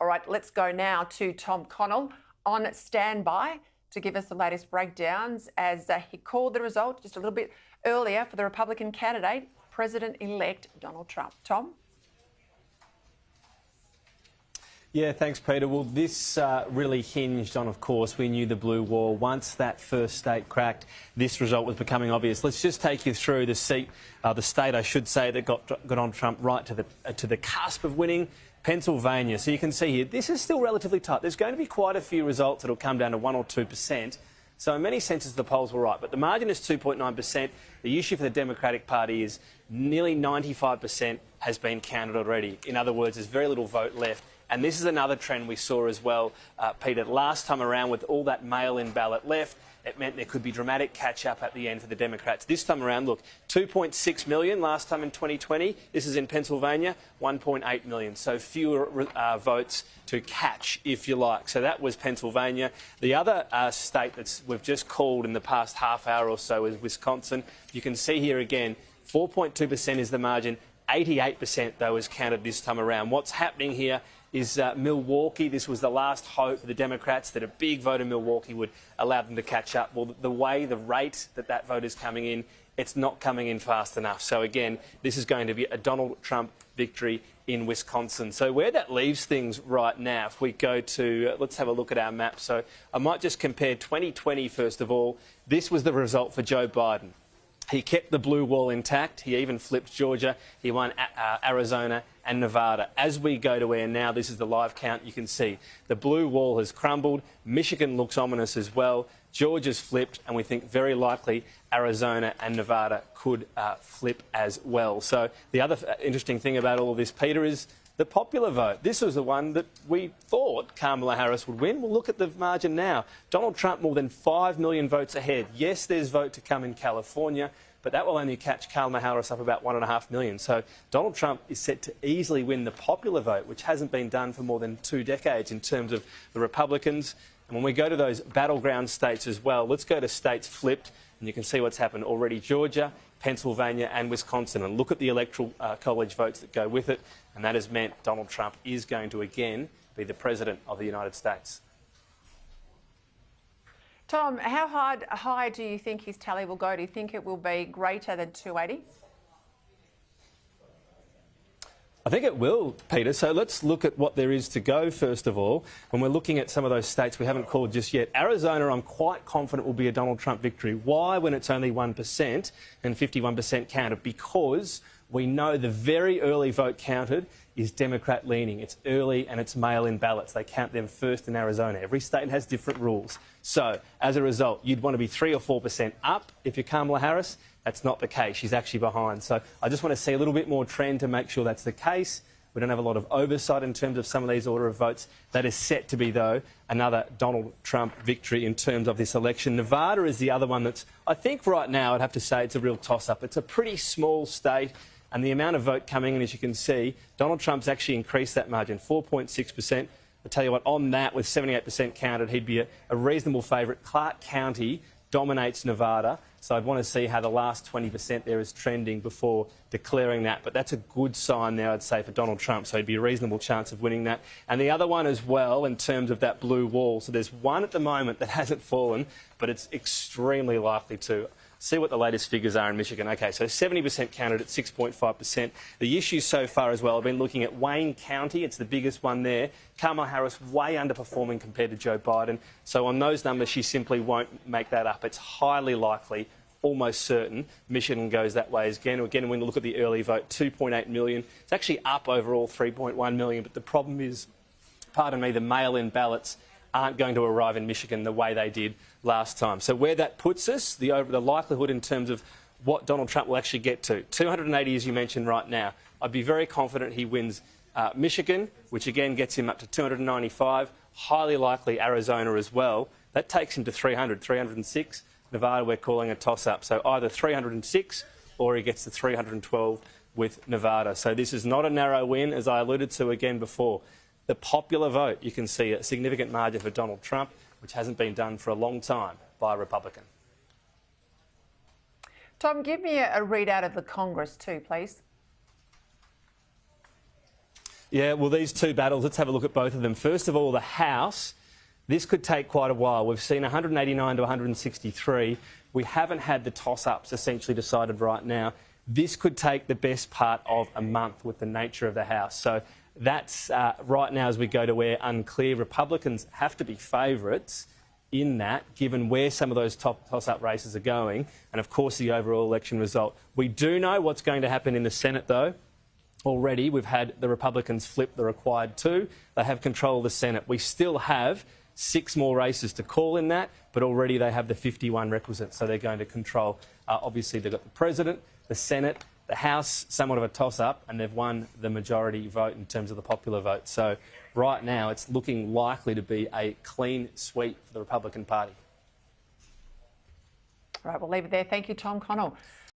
All right, let's go now to Tom Connell on standby to give us the latest breakdowns as he called the result just a little bit earlier for the Republican candidate, President-elect Donald Trump. Tom? Yeah, thanks, Peter. Well, this really hinged on, of course, we knew the blue wall. Once that first state cracked, this result was becoming obvious. Let's just take you through the state, I should say, that got Donald Trump right to the cusp of winning, Pennsylvania. So you can see here, this is still relatively tight. There's going to be quite a few results that will come down to 1 or 2%. So in many senses, the polls were right. But the margin is 2.9%. The issue for the Democratic Party is nearly 95% has been counted already. In other words, there's very little vote left. And this is another trend we saw as well, Peter. Last time around, with all that mail-in ballot left, it meant there could be dramatic catch-up at the end for the Democrats. This time around, look, 2.6 million last time in 2020. This is in Pennsylvania, 1.8 million. So fewer votes to catch, if you like. So that was Pennsylvania. The other state that we've just called in the past half hour or so is Wisconsin. You can see here again, 4.2% is the margin. 88%, though, is counted this time around. What's happening here is Milwaukee. This was the last hope for the Democrats that a big vote in Milwaukee would allow them to catch up. Well, the rate that vote is coming in, it's not coming in fast enough. So again, this is going to be a Donald Trump victory in Wisconsin. So where that leaves things right now, if we go to, let's have a look at our map. So I might just compare 2020 first of all. This was the result for Joe Biden. He kept the blue wall intact. He even flipped Georgia. He won Arizona and Nevada. As we go to where now, this is the live count, you can see the blue wall has crumbled. Michigan looks ominous as well. Georgia's flipped, and we think very likely Arizona and Nevada could flip as well. So the other interesting thing about all of this, Peter, is the popular vote. This was the one that we thought Kamala Harris would win. Well, look at the margin now. Donald Trump more than 5 million votes ahead. Yes, there's vote to come in California, but that will only catch Kamala Harris up about 1.5 million. So Donald Trump is set to easily win the popular vote, which hasn't been done for more than 2 decades in terms of the Republicans. And when we go to those battleground states as well, let's go to states flipped, and you can see what's happened already. Georgia, Pennsylvania and Wisconsin, and look at the electoral college votes that go with it, and that has meant Donald Trump is going to again be the President of the United States. Tom, how high do you think his tally will go? Do you think it will be greater than 280? I think it will, Peter. So let's look at what there is to go, first of all. When we're looking at some of those states we haven't called just yet, Arizona, I'm quite confident will be a Donald Trump victory. Why, when it's only 1% and 51% counted? Because we know the very early vote counted is Democrat leaning. It's early and it's mail-in ballots. They count them first in Arizona. Every state has different rules. So, as a result, you'd want to be 3 or 4% up if you're Kamala Harris. That's not the case. She's actually behind. So I just want to see a little bit more trend to make sure that's the case. We don't have a lot of oversight in terms of some of these order of votes. That is set to be, though, another Donald Trump victory in terms of this election. Nevada is the other one that's, I think right now, I'd have to say it's a real toss-up. It's a pretty small state, and the amount of vote coming in, as you can see, Donald Trump's actually increased that margin, 4.6%. I tell you what, on that, with 78% counted, he'd be a reasonable favourite. Clark County dominates Nevada, so I'd want to see how the last 20% there is trending before declaring that. But that's a good sign now, I'd say, for Donald Trump, so he'd be a reasonable chance of winning that. And the other one as well, in terms of that blue wall, so there's one at the moment that hasn't fallen, but it's extremely likely to. See what the latest figures are in Michigan. OK, so 70% counted at 6.5%. The issue so far as well, I've been looking at Wayne County. It's the biggest one there. Kamala Harris way underperforming compared to Joe Biden. So on those numbers, she simply won't make that up. It's highly likely, almost certain, Michigan goes that way again. Again, when we look at the early vote, 2.8 million. It's actually up overall 3.1 million. But the problem is, pardon me, the mail-in ballots aren't going to arrive in Michigan the way they did last time. So where that puts us, the likelihood in terms of what Donald Trump will actually get to, 280 as you mentioned right now. I'd be very confident he wins Michigan, which again gets him up to 295, highly likely Arizona as well. That takes him to 300, 306. Nevada we're calling a toss-up. So either 306 or he gets to 312 with Nevada. So this is not a narrow win, as I alluded to again before. The popular vote, you can see a significant margin for Donald Trump, which hasn't been done for a long time by a Republican. Tom, give me a readout of the Congress too, please. Yeah, well, these two battles, let's have a look at both of them. First of all, the House. This could take quite a while. We've seen 189 to 163. We haven't had the toss-ups essentially decided right now. This could take the best part of a month with the nature of the House. So that's right now as we go to where unclear. Republicans have to be favourites in that, given where some of those top toss-up races are going, and of course the overall election result. We do know what's going to happen in the Senate, though. Already we've had the Republicans flip the required 2. They have control of the Senate. We still have 6 more races to call in that, but already they have the 51 requisite, so they're going to control. Obviously, they've got the President, the Senate, the House, somewhat of a toss-up, and they've won the majority vote in terms of the popular vote. So right now, it's looking likely to be a clean sweep for the Republican Party. All right, we'll leave it there. Thank you, Tom Connell.